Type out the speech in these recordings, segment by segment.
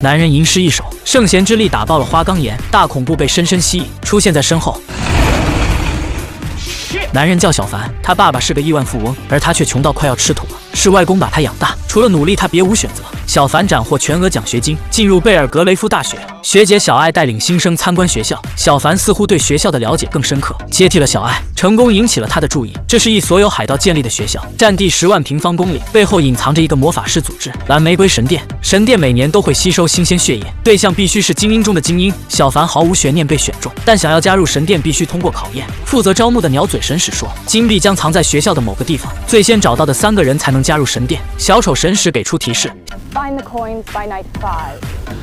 男人吟诗一首，圣贤之力打爆了花岗岩，大恐怖被深深吸引，出现在身后。男人叫小凡，他爸爸是个亿万富翁，而他却穷到快要吃土了，是外公把他养大，除了努力他别无选择。小凡斩获全额奖学金，进入贝尔格雷夫大学，学姐小爱带领新生参观学校，小凡似乎对学校的了解更深刻，接替了小爱，成功引起了他的注意。这是一所有海盗建立的学校，占地10万平方公里，背后隐藏着一个魔法师组织——蓝玫瑰神殿。神殿每年都会吸收新鲜血液，对象必须是精英中的精英。小凡毫无悬念被选中，但想要加入神殿必须通过考验。负责招募的鸟嘴神使说，金币将藏在学校的某个地方，最先找到的3个人才能加入神殿。小丑神使给出提示。Find the coins by night 5.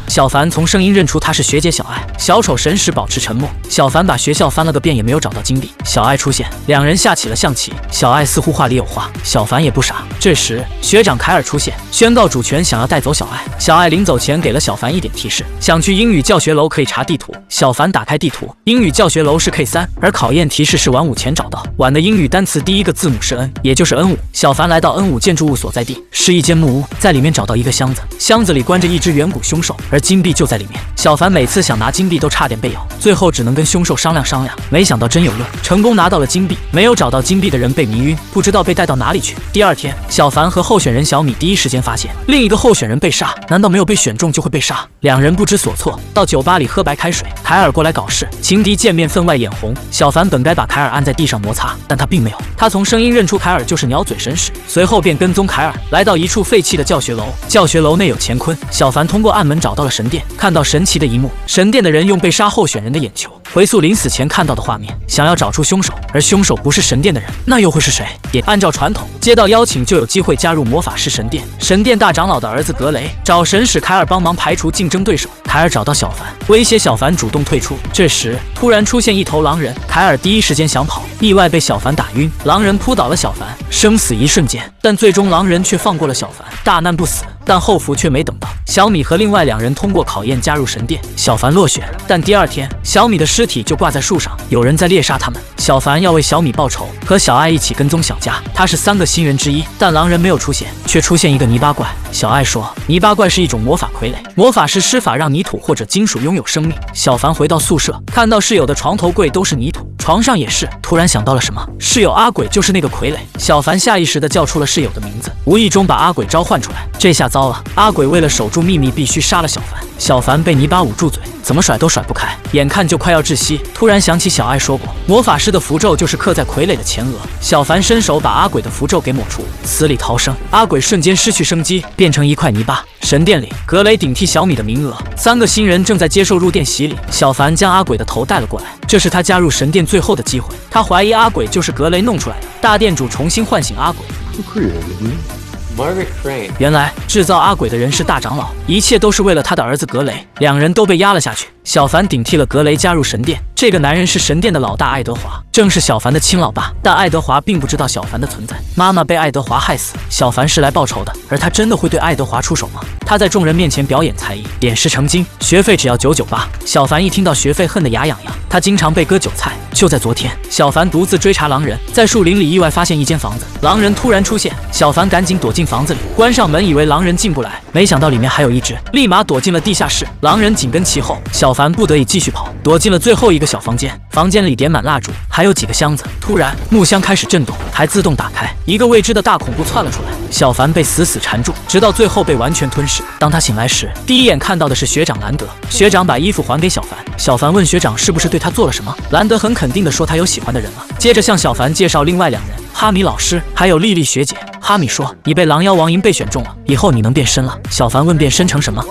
小凡从声音认出她是学姐小爱。小丑神使保持沉默。小凡把学校翻了个遍，也没有找到金币。小爱出现，两人下起了象棋。小爱似乎话里有话，小凡也不傻。这时学长凯尔出现，宣告主权，想要带走小爱。小爱临走前给了小凡一点提示，想去英语教学楼可以查地图。小凡打开地图，英语教学楼是 K3，而考验提示是晚5前找到。晚的英语单词第一个字母是 N， 也就是 N5。小凡来到 N5 建筑物所在地，是一间木屋，在里面找到一个箱子，箱子里关着一只远古凶兽，而金币就在里面。小凡每次想拿金币都差点被咬，最后只能跟凶兽商量商量，没想到真有用，成功拿到了金币。没有找到金币的人被迷晕，不知道被带到哪里去。第二天，小凡和候选人小米第一时间发现另一个候选人被杀，难道没有被选中就会被杀？两人不知所措，到酒吧里喝白开水。凯尔过来搞事，情敌见面分外眼红。小凡本该把凯尔按在地上摩擦，但他并没有，他从声音认出凯尔就是鸟嘴神使，随后便跟踪凯尔来到一处废弃的教学楼。教学楼内有乾坤，小凡通过暗门找到了神殿，看到神奇的一幕，神殿的人用被杀候选人的眼球回溯临死前看到的画面，想要找出凶手，而凶手不是神殿的人，那又会是谁？也按照传统，接到邀请就有机会加入魔法师神殿。神殿大长老的儿子格雷找神使凯尔帮忙排除竞争对手。凯尔找到小凡，威胁小凡主动退出。这时突然出现一头狼人，凯尔第一时间想跑，意外被小凡打晕，狼人扑倒了小凡，生死一瞬间，但最终狼人却放过了小凡，大难不死。但后福却没等到，小米和另外2人通过考验加入神殿，小凡落选。但第二天，小米的尸体就挂在树上，有人在猎杀他们。小凡要为小米报仇，和小爱一起跟踪小佳，他是3个新人之一，但狼人没有出现，却出现一个泥巴怪。小爱说，泥巴怪是一种魔法傀儡，魔法师施法让泥土或者金属拥有生命。小凡回到宿舍，看到室友的床头柜都是泥土，床上也是，突然想到了什么，室友阿鬼就是那个傀儡。小凡下意识地叫出了室友的名字，无意中把阿鬼召唤出来。这下糟了，阿鬼为了守住秘密必须杀了小凡。小凡被泥巴捂住嘴，怎么甩都甩不开，眼看就快要窒息。突然想起小爱说过，魔法师的符咒就是刻在傀儡的前额。小凡伸手把阿鬼的符咒给抹除，死里逃生。阿鬼瞬间失去生机，变成一块泥巴。神殿里，格雷顶替小米的名额，3个新人正在接受入殿洗礼。小凡将阿鬼的头带了过来，这是他加入神殿最后的机会。他怀疑阿鬼就是格雷弄出来的。大店主重新唤醒阿鬼。原来制造阿鬼的人是大长老，一切都是为了他的儿子格雷。2人都被压了下去。小凡顶替了格雷加入神殿。这个男人是神殿的老大爱德华，正是小凡的亲老爸。但爱德华并不知道小凡的存在，妈妈被爱德华害死，小凡是来报仇的。而他真的会对爱德华出手吗？他在众人面前表演才艺，点石成金，学费只要998。小凡一听到学费恨得牙痒痒，他经常被割韭菜。就在昨天，小凡独自追查狼人，在树林里意外发现一间房子，狼人突然出现，小凡赶紧躲进房子里，关上门以为狼人进不来，没想到里面还有一只，立马躲进了地下室，狼人紧跟其后，小凡不得已继续跑，躲进了最后一个小房间，房间里点满蜡烛，还有几个箱子。突然木箱开始震动，还自动打开，一个未知的大恐怖窜了出来，小凡被死死缠住，直到最后被完全吞噬。当他醒来时，第一眼看到的是学长兰德。学长把衣服还给小凡，小凡问学长是不是对他做了什么，兰德很肯定地说他有喜欢的人了，接着向小凡介绍另外2人，哈米老师还有丽丽学姐。哈米说，你被狼妖王银被选中了，以后你能变身了。小凡问变身成什么，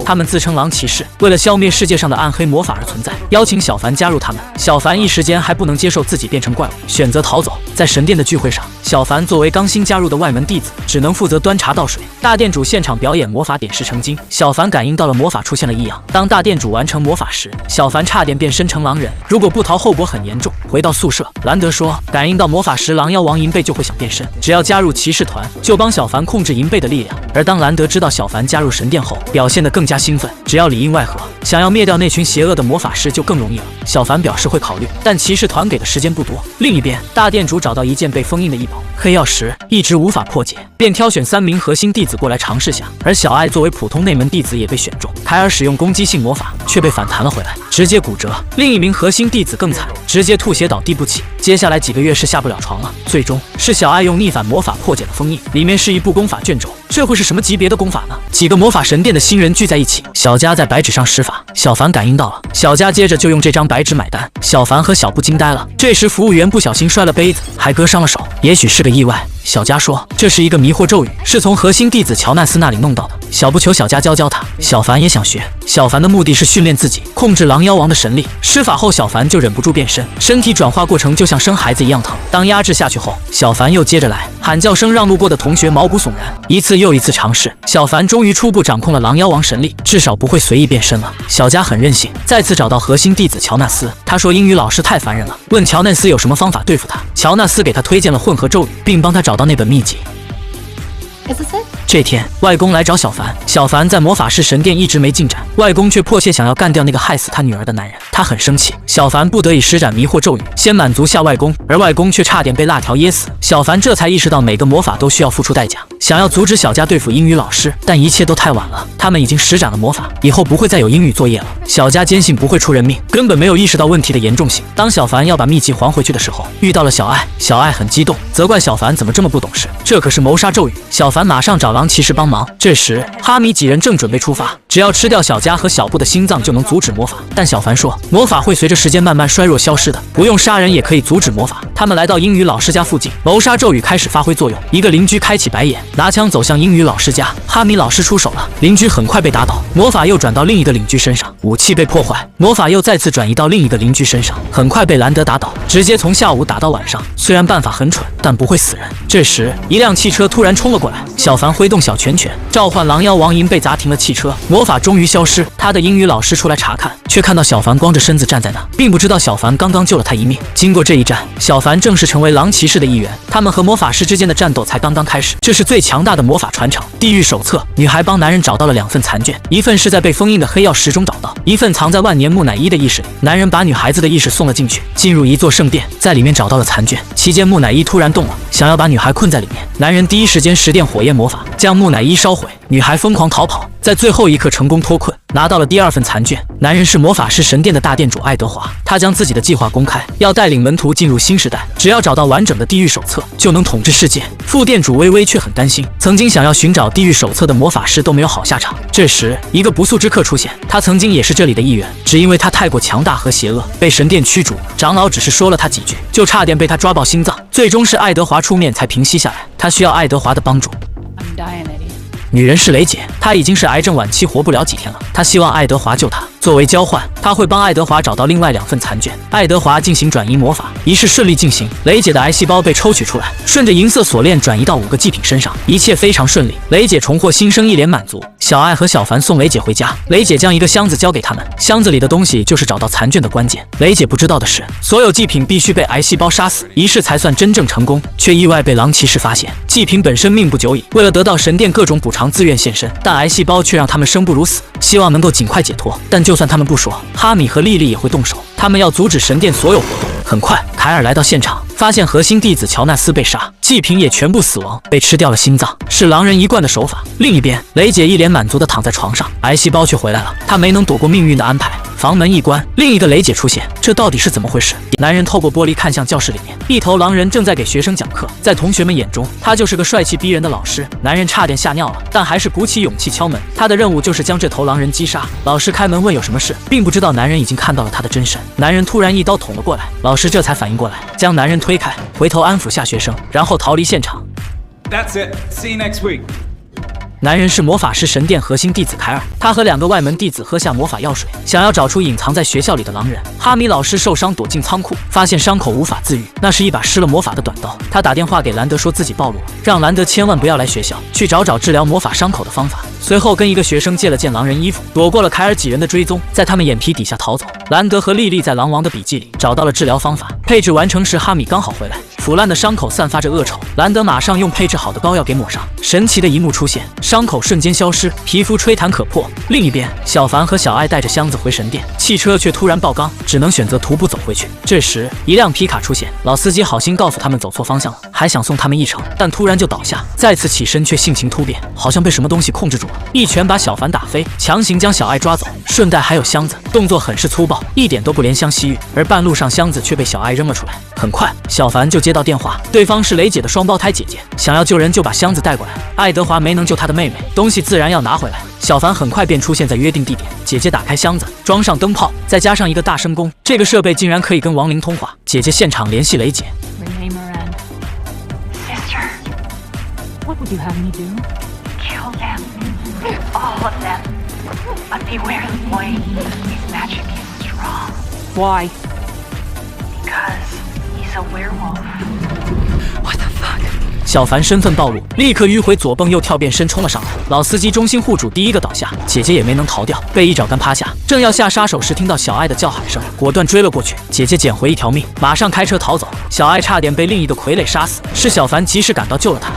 他们自称狼骑士，为了消灭世界上的暗黑魔法而存在，邀请小凡加入他们。小凡一时间还不能接受自己变成怪物，选择逃走。在神殿的聚会上，小凡作为刚新加入的外门弟子，只能负责端茶倒水。大店主现场表演魔法点石成金，小凡感应到了魔法出现了异样。当大店主完成魔法时，小凡差点变身成狼人，如果不逃后果很严重。回到宿舍，兰德说感应到魔法时狼妖王银贝就会想变身，只要加入骑士团就帮小凡控制银贝的力量。而当兰德知道小凡加入神殿后，表现得更加兴奋，只要里应外合，想要灭掉那群邪恶的魔法师就更容易了。小凡表示会考虑，但骑士团给的时间不多。另一边，大店主找到一件被封印的衣袍，黑曜石一直无法破解，便挑选3名核心弟子过来尝试下。而小艾作为普通内门弟子也被选中。凯尔使用攻击性魔法，却被反弹了回来，直接骨折。另一名核心弟子更惨，直接吐血倒地不起。接下来几个月是下不了床了。最终是小艾用逆反魔法破解了封印，里面是一部功法卷轴。这会是什么级别的功法呢？几个魔法神殿的新人聚在一起，小佳在白纸上施法，小凡感应到了，小佳接着就用这张白纸买单。小凡和小布惊呆了。这时服务员不小心摔了杯子，还割伤了手，也许是个意外。小佳说这是一个迷惑咒语，是从核心弟子乔纳斯那里弄到的。小布求小佳教他，小凡也想学。小凡的目的是训练自己控制狼妖王的神力。施法后，小凡就忍不住变身，身体转化过程就像生孩子一样疼。当压制下去后，小凡又接着来，喊叫声让路过的同学毛骨悚然。一次又一次尝试，小凡终于初步掌控了狼妖王神力，至少不会随意变身了。小佳很任性，再次找到核心弟子乔纳斯。他说英语老师太烦人了，问乔纳斯有什么方法对付他。乔纳斯给他推荐了混合咒语，并帮他找到那本秘籍。这天，外公来找小凡，小凡在魔法师神殿一直没进展，外公却迫切想要干掉那个害死他女儿的男人，他很生气。小凡不得已施展迷惑咒语，先满足下外公，而外公却差点被辣条噎死。小凡这才意识到每个魔法都需要付出代价，想要阻止小佳对付英语老师，但一切都太晚了，他们已经施展了魔法，以后不会再有英语作业了。小佳坚信不会出人命，根本没有意识到问题的严重性。当小凡要把秘籍还回去的时候，遇到了小艾，小艾很激动，责怪小凡怎么这么不懂事，这可是谋杀咒语。小凡马上找狼骑士帮忙。这时哈米几人正准备出发，只要吃掉小佳和小布的心脏就能阻止魔法，但小凡说魔法会随着时间慢慢衰弱消失的，不用杀人也可以阻止魔法。他们来到英语老师家附近，谋杀咒语开始发挥作用。一个邻居开启白眼，拿枪走向英语老师家。哈米老师出手了，邻居很快被打倒，魔法又转到另一个邻居身上，武器被破坏，魔法又再次转移到另一个邻居身上，很快被兰德打倒，直接从下午打到晚上。虽然办法很蠢，但不会死人。这时一辆汽车突然冲了过来，小凡挥动小拳拳召唤狼妖王银，被砸停了汽车，魔法终于消失。他的英语老师出来查看，却看到小凡光着身子站在那，并不知道小凡刚刚救了他一命。经过这一战，小凡正式成为狼骑士的一员，他们和魔法师之间的战斗才刚刚开始。这是最强大的魔法传承。地狱手册，女孩帮男人找到了2份残卷，一份是在被封印的黑曜石中找到，一份藏在万年木乃伊的意识里。男人把女孩子的意识送了进去，进入一座圣殿，在里面找到了残卷。期间木乃伊突然动了，想要把女孩困在里面，男人第一时间实践火焰魔法，将木乃伊烧毁。女孩疯狂逃跑，在最后一刻成功脱困，拿到了第2份残卷。男人是魔法师神殿的大店主爱德华，他将自己的计划公开，要带领门徒进入新时代，只要找到完整的地狱手册，就能统治世界。副店主微微却很担心，曾经想要寻找地狱手册的魔法师都没有好下场。这时，一个不速之客出现，他曾经也是这里的一员，只因为他太过强大和邪恶，被神殿驱逐。长老只是说了他几句，就差点被他抓爆心脏，最终是爱德华出面才平息下来。他需要爱德华的帮助。女人是雷姐，她已经是癌症晚期，活不了几天了。她希望爱德华救她，作为交换，她会帮爱德华找到另外2份残卷。爱德华进行转移魔法，仪式顺利进行。雷姐的癌细胞被抽取出来，顺着银色锁链转移到5个祭品身上，一切非常顺利。雷姐重获新生，一脸满足。小艾和小凡送雷姐回家，雷姐将一个箱子交给他们，箱子里的东西就是找到残卷的关键。雷姐不知道的是，所有祭品必须被癌细胞杀死，仪式才算真正成功，却意外被狼骑士发现。祭品本身命不久矣，为了得到神殿各种补偿，自愿现身，但癌细胞却让他们生不如死，希望能够尽快解脱。但就算他们不说，哈米和莉莉也会动手，他们要阻止神殿所有活动。很快，凯尔来到现场，发现核心弟子乔纳斯被杀，祭品也全部死亡，被吃掉了心脏，是狼人一贯的手法。另一边，雷姐一脸满足地躺在床上，癌细胞却回来了，她没能躲过命运的安排。房门一关，另一个雷姐出现，这到底是怎么回事？男人透过玻璃看向教室里面，一头狼人正在给学生讲课，在同学们眼中，他就是个帅气逼人的老师。男人差点吓尿了，但还是鼓起勇气敲门。他的任务就是将这头狼人击杀。老师开门问有什么事，并不知道男人已经看到了他的真身。男人突然一刀捅了过来，老师这才反应过来，将男人推开，回头安抚下学生，然后逃离现场。That's it. See you next week. 男人是魔法师神殿核心弟子凯尔，他和2个外门弟子喝下魔法药水，想要找出隐藏在学校里的狼人。哈米老师受伤躲进仓库，发现伤口无法自愈，那是一把施了魔法的短刀。他打电话给兰德说自己暴露了，让兰德千万不要来学校，去找治疗魔法伤口的方法。随后跟一个学生借了件狼人衣服，躲过了凯尔几人的追踪，在他们眼皮底下逃走。兰德和莉莉在狼王的笔记里找到了治疗方法，配置完成时，哈米刚好回来，腐烂的伤口散发着恶臭。兰德马上用配置好的膏药给抹上，神奇的一幕出现，伤口瞬间消失，皮肤吹弹可破。另一边，小凡和小爱带着箱子回神殿，汽车却突然爆缸，只能选择徒步走回去。这时，一辆皮卡出现，老司机好心告诉他们走错方向了，还想送他们一程，但突然就倒下，再次起身却性情突变，好像被什么东西控制住了，一拳把小凡打飞，强行将小爱抓走，顺带还有箱子，动作很是粗暴，一点都不怜香惜玉。而半路上箱子却被小爱扔了出来。很快，小凡就接到电话，对方是雷姐的双胞胎姐姐，想要救人就把箱子带过来。爱德华没能救他的妹妹，东西自然要拿回来。小凡很快便出现在约定地点，姐姐打开箱子，装上灯泡，再加上一个大声公，这个设备竟然可以跟亡灵通话。姐姐现场联系雷姐。Renee Moran. Sister, what would you have me do? Kill them. All of them. But beware the boy. His magic is strong. Why? Because he's a werewolf. What the fuck?小凡身份暴露，立刻迂回左蹦右跳，变身冲了上来。老司机中心护主第一个倒下，姐姐也没能逃掉，被一爪干趴下。正要下杀手时，听到小爱的叫喊声，果断追了过去。姐姐捡回一条命，马上开车逃走。小爱差点被另一个傀儡杀死，是小凡及时赶到救了他。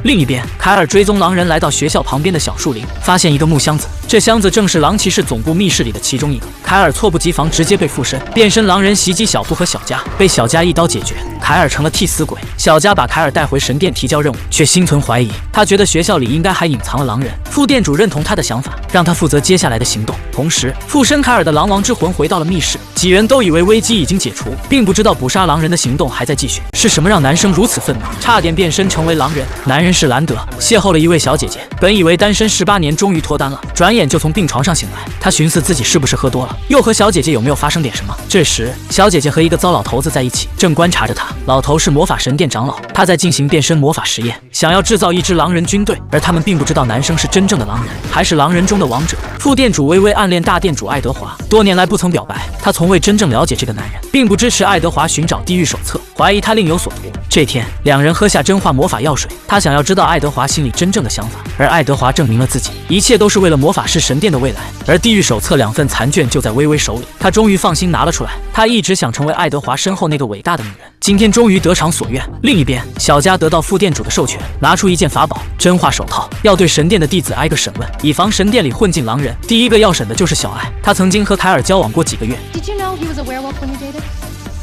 另一边，凯尔追踪狼人来到学校旁边的小树林，发现一个木箱子，这箱子正是狼骑士总部密室里的其中一个。凯尔猝不及防，直接被附身，变身狼人袭击小布和小佳，被小佳一刀解决。凯尔成了替死鬼。小佳把凯尔带回神殿提交任务，却心存怀疑，他觉得学校里应该还隐藏了狼人。副店主认同他的想法，让他负责接下来的行动。同时，附身凯尔的狼王之魂回到了密室，几人都以为危机已经解除，并不知道捕杀狼人的行动还在继续。是什么让男生如此愤怒，差点变身成为狼人？男人是兰德，邂逅了一位小姐姐，本以为单身18年终于脱单了，转眼就从病床上醒来。他寻思自己是不是喝多了，又和小姐姐有没有发生点什么。这时，小姐姐和一个糟老头子在一起，正观察着他。老头是魔法神殿长老，他在进行变身魔法实验，想要制造一支狼人军队，而他们并不知道男生是真正的狼人，还是狼人中的王者。副店主微微暗恋大店主爱德华，多年来不曾表白，他从未真正了解这个男人，并不支持爱德华寻找地狱手册，怀疑他另有所图。这天，两人喝下真化魔法药水，他想要知道爱德华心里真正的想法，而爱德华证明了自己，一切都是为了魔法师神殿的未来。而地狱手册2份残卷就在微微手里，他终于放心拿了出来。他一直想成为爱德华身后那个伟大的女人，今天终于得偿所愿。另一边，小佳得到副店主的授权，拿出一件法宝真化手套，要对神殿的弟子挨个审问，以防神殿里混进狼人。第一个要审的就是小爱，她曾经和凯尔交往过几个月。 Did you know he was a werewolf when you dated?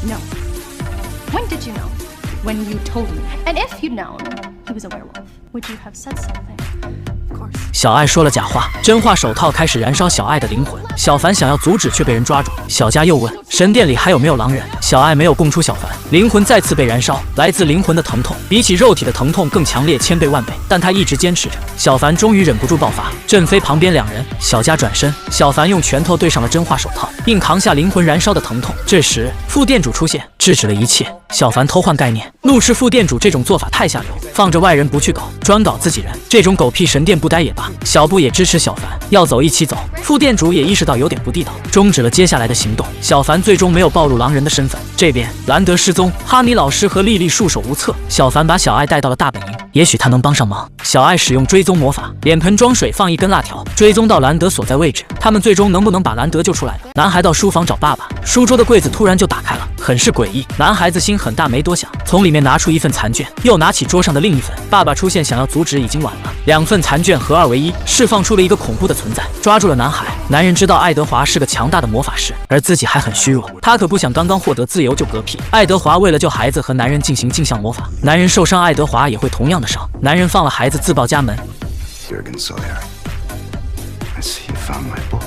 No. When did you know? When you told me. And if you'd known he was a werewolf, would you have said something? Of course. 小爱说了假话，真化手套开始燃烧小爱的灵魂。小凡想要阻止，却被人抓住。小佳又问神殿里还有没有狼人，小爱没有供出小凡，灵魂再次被燃烧，来自灵魂的疼痛比起肉体的疼痛更强烈1000倍万倍，但他一直坚持着。小凡终于忍不住爆发，震飞旁边两人。小佳转身，小凡用拳头对上了真化手套，硬扛下灵魂燃烧的疼痛。这时副店主出现，制止了一切。小凡偷换概念，怒斥副店主这种做法太下流，放着外人不去搞，专搞自己人，这种狗屁神殿不待也罢。小布也支持小凡，要走一起走。副店主也意识到有点不地道，终止了接下来的行动。小凡最终没有暴露狼人的身份。这边兰德失踪，哈米老师和莉莉束手无策。小凡把小爱带到了大本营，也许他能帮上忙。小爱使用追踪魔法，脸盆装水，放一根辣条，追踪到兰德所在位置。他们最终能不能把兰德救出来呢？男孩到书房找爸爸，书桌的柜子突然就打开了，很是诡异。男孩子心很大，没多想，从里面拿出一份残卷，又拿起桌上的另一份。爸爸出现，想要阻止，已经晚了。2份残卷合2为1，释放出了一个恐怖的存在，抓住了男孩。男人知道爱德华是个强大的魔法师，而自己还很虚弱，他可不想刚刚获得自由就嗝屁。爱德华为了救孩子和男人进行镜像魔法，男人受伤，爱德华也会同样的伤。男人放了孩子，自报家门。Jurgen Sawyer, I see you found my book.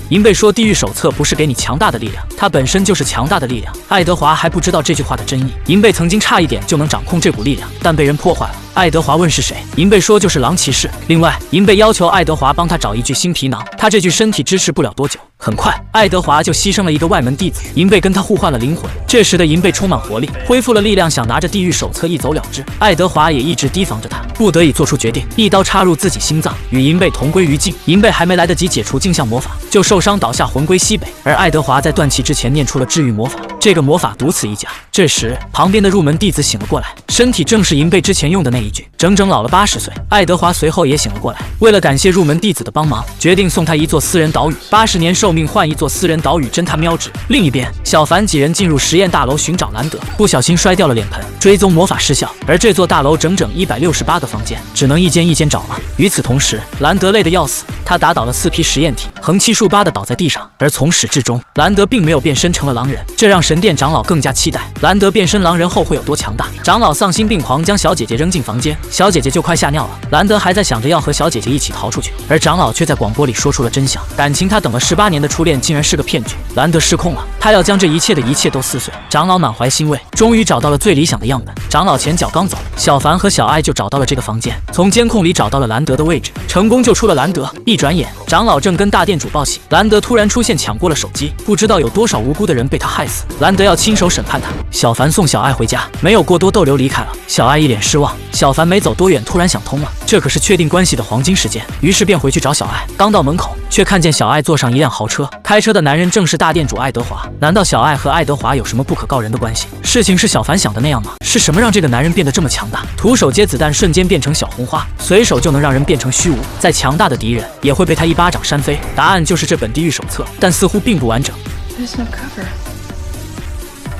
银贝说地狱手册不是给你强大的力量，它本身就是强大的力量。爱德华还不知道这句话的真意。银贝曾经差一点就能掌控这股力量，但被人破坏了。爱德华问是谁，银贝说就是狼骑士。另外，银贝要求爱德华帮他找一具新皮囊，他这具身体支持不了多久。很快，爱德华就牺牲了一个外门弟子。银贝跟他互换了灵魂，这时的银贝充满活力，恢复了力量，想拿着地狱手册一走了之。爱德华也一直提防着他，不得已做出决定，一刀插入自己心脏，与银贝同归于尽。银贝还没来得及解除镜像魔法，就受伤倒下，魂归西北。而爱德华在断气之前念出了治愈魔法，这个魔法独此一家。这时，旁边的入门弟子醒了过来，身体正是银贝之前用的那一具，整整老了80岁。爱德华随后也醒了过来，为了感谢入门弟子的帮忙，决定送他一座私人岛屿，80年寿命换一座私人岛屿侦探喵指。另一边，小凡几人进入实验大楼寻找兰德，不小心摔掉了脸盆，追踪魔法失效。而这座大楼整整168个房间，只能一间一间找了。与此同时，兰德累得要死，他打倒了4批实验体，横七竖八的倒在地上。而从始至终，兰德并没有变身成了狼人，这让神殿长老更加期待兰德变身狼人后会有多强大。长老丧心病狂将小姐姐扔进房间，小姐姐就快吓尿了。兰德还在想着要和小姐姐一起逃出去，而长老却在广播里说出了真相，感情他等了18年的初恋竟然是个骗局。兰德失控了，他要将这一切的一切都撕碎。长老满怀欣慰，终于找到了最理想的样本。长老前脚刚走，小凡和小爱就找到了这个房间，从监控里找到了兰德的位置，成功救出了兰德。一转眼，长老正跟大店主报喜，兰德突然出现抢过了手机，不知道有多少无辜的人被他害死。兰德要亲手审判他。小凡送小爱回家，没有过多逗留离开了。小爱一脸失望。小凡没走多远，突然想通了，这可是确定关系的黄金时间，于是便回去找小爱。刚到门口，却看见小爱坐上一辆豪车，开车的男人正是大店主爱德华。难道小爱和爱德华有什么不可告人的关系？事情是小凡想的那样吗？是什么让这个男人变得这么强大？徒手接子弹，瞬间变成小红花，随手就能让人变成虚无，再强大的敌人也会被他一巴掌扇飞。答案就是这本地狱手册，但似乎并不完整。There's no cover.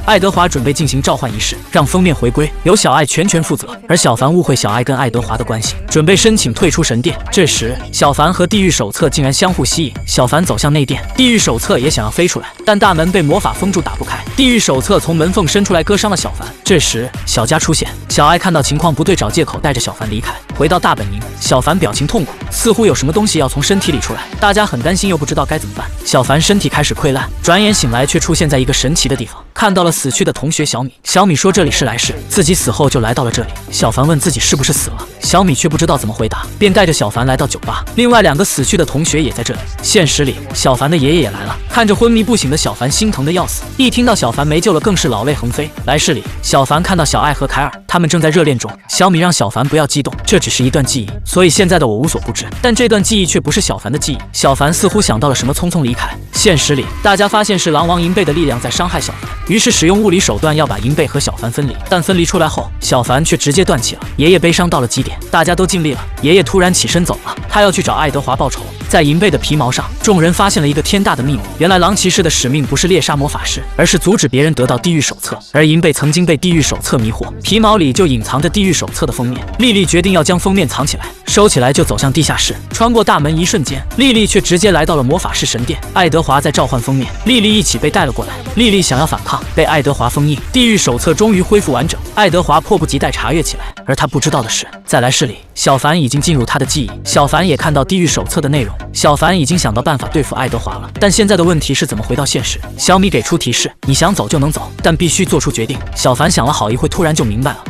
爱德华准备进行召唤仪式，让封面回归，由小爱全权负责。而小凡误会小爱跟爱德华的关系，准备申请退出神殿。这时，小凡和地狱手册竟然相互吸引。小凡走向内殿，地狱手册也想要飞出来，但大门被魔法封住，打不开。地狱手册从门缝伸出来，割伤了小凡。这时，小佳出现，小爱看到情况不对，找借口带着小凡离开，回到大本营。小凡表情痛苦，似乎有什么东西要从身体里出来，大家很担心，又不知道该怎么办。小凡身体开始溃烂，转眼醒来，却出现在一个神奇的地方，看到了死去的同学小米。小米说这里是来世，自己死后就来到了这里。小凡问自己是不是死了，小米却不知道怎么回答，便带着小凡来到酒吧。另外2个死去的同学也在这里。现实里，小凡的爷爷也来了，看着昏迷不醒的小凡，心疼的要死。一听到小凡没救了，更是老泪横飞。来世里，小凡看到小爱和凯尔，他们正在热恋中。小米让小凡不要激动，这只是一段记忆，所以现在的我无所不知。但这段记忆却不是小凡的记忆。小凡似乎想到了什么，匆匆离开。现实里，大家发现是狼王银贝的力量在伤害小凡，于是使用物理手段要把银贝和小凡分离。但分离出来后，小凡却直接断气了。爷爷悲伤到了极点，大家都尽力了，爷爷突然起身走了，他要去找爱德华报仇。在银贝的皮毛上，众人发现了一个天大的秘密，原来狼骑士的使命不是猎杀魔法师，而是阻止别人得到地狱手册。而银贝曾经被地狱手册迷惑，皮毛里就隐藏着地狱手册的封面。莉莉决定要将封面藏起来，收起来就走向地下室。穿过大门一瞬间，莉莉却直接来到了魔法师神殿。爱德华在召唤封面，莉莉一起被带了过来。莉莉想要反抗，被爱德华封印。地狱手册终于恢复完整，爱德华迫不及待查阅起来。而他不知道的是，在来世里，小凡已经进入他的记忆，小凡也看到地狱手册的内容。小凡已经想到办法对付爱德华了，但现在的问题是怎么回到现实。小米给出提示，你想走就能走，但必须做出决定。小凡想了好一会，突然就明白了，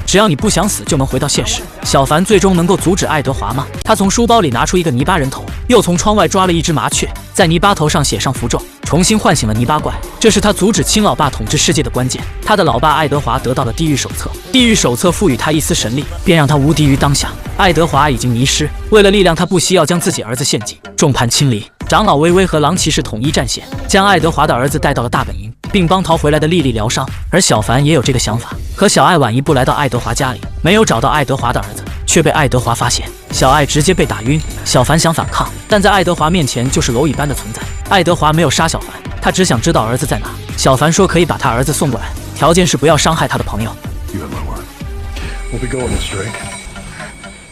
只要你不想死就能回到现实。小凡最终能够阻止爱德华吗？他从书包里拿出一个泥巴人头，又从窗外抓了一只麻雀，在泥巴头上写上符咒，重新唤醒了泥巴怪。这是他阻止亲老爸统治世界的关键。他的老爸爱德华得到了地狱手册，地狱手册赋予他一丝神力，便让他无敌于当下。爱德华已经迷失，为了力量，他不惜要将自己儿子献祭，众叛亲离。长老微微和狼骑士统一战线，将爱德华的儿子带到了大本营，并帮逃回来的莉莉疗伤。而小凡也有这个想法，可小爱晚一步来到爱德华家里，没有找到爱德华的儿子，却被爱德华发现。小爱直接被打晕。小凡想反抗，但在爱德华面前就是蝼蚁般的存在。爱德华没有杀小凡，他只想知道儿子在哪。小凡说可以把他儿子送过来，条件是不要伤害他的朋友。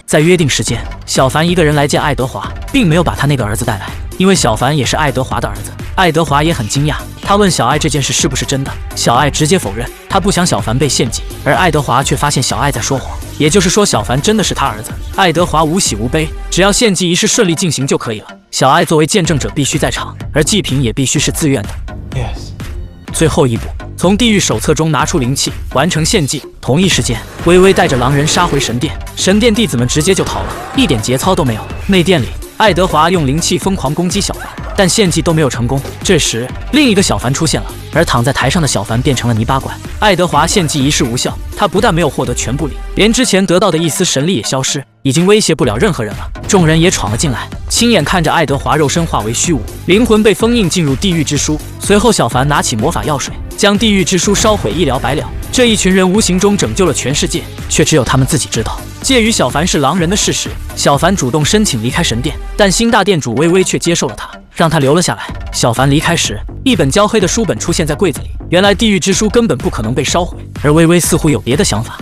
在约定时间，小凡一个人来见爱德华，并没有把他那个儿子带来，因为小凡也是爱德华的儿子。爱德华也很惊讶，他问小爱这件事是不是真的，小爱直接否认，他不想小凡被献祭。而爱德华却发现小爱在说谎，也就是说小凡真的是他儿子。爱德华无喜无悲，只要献祭仪式顺利进行就可以了。小爱作为见证者必须在场，而祭品也必须是自愿的。最后一步，从地狱手册中拿出灵气，完成献祭。同一时间，微微带着狼人杀回神殿，神殿弟子们直接就逃了，一点节操都没有。内殿里，爱德华用灵气疯狂攻击小凡，但献祭都没有成功。这时，另一个小凡出现了，而躺在台上的小凡变成了泥巴怪。爱德华献祭仪式无效，他不但没有获得全部力，连之前得到的一丝神力也消失，已经威胁不了任何人了。众人也闯了进来，亲眼看着爱德华肉身化为虚无，灵魂被封印进入地狱之书。随后，小凡拿起魔法药水，将地狱之书烧毁，一了百了。这一群人无形中拯救了全世界，却只有他们自己知道。介于小凡是狼人的事实，小凡主动申请离开神殿，但新大店主微微却接受了他。让他留了下来。小凡离开时，一本焦黑的书本出现在柜子里。原来地狱之书根本不可能被烧毁，而微微似乎有别的想法。